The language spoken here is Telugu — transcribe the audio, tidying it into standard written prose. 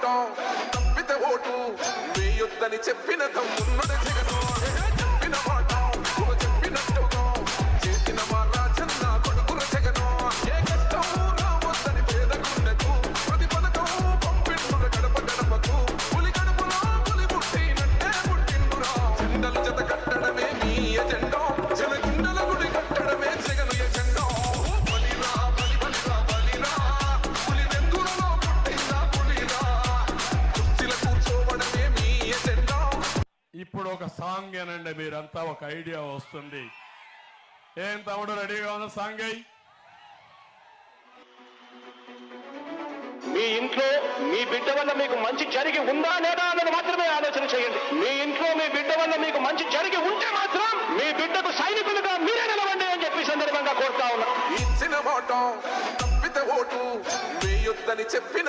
ఓటం తప్పితే ఓటు వేయొద్దని చెప్పిన తమ్మున్నది జగను చెప్పిన మాట చెప్పినట్టుగా చేసిన మా రాజన్న కొడుకుల జగను ఏ కష్టం రావద్దని పేదకున్నకు ప్రతి పథకం పంపిండుర గడప గడపకు పులి గడపలో పులి పుట్టినట్టే పుట్టిండురా జెండలు జత కట్టడమే మీ ఎజెండా జనగుండల గుడి కట్టడమే జగను ఎజెండా బలిరా బలి బలిరా బలిరా పులి వెందులలో పుట్టిందా పులిరా కుర్చీల కూర్చోవడమే మీ ఎజెండా. ఇప్పుడు ఒక సాంగ్ ఏనండి, మీరంతా ఒక ఐడియా వస్తుంది. ఏం తమ్ముడు రెడీగా ఉన్న సాంగ్ అయ్యి? మీ ఇంట్లో మీ బిడ్డ వల్ల మీకు మంచి జరిగి ఉందా లేదా అన్నది మాత్రమే ఆలోచన చేయండి. మీ ఇంట్లో మీ బిడ్డ వల్ల మీకు మంచి జరిగి ఉంటే మాత్రం మీ బిడ్డకు సైనికులుగా మీరే నిలవండి అని చెప్పి సందర్భంగా కోరుతా ఉన్నా. ఇచ్చిన మాట తప్పితే ఓటు వేయొద్దని చెప్పిన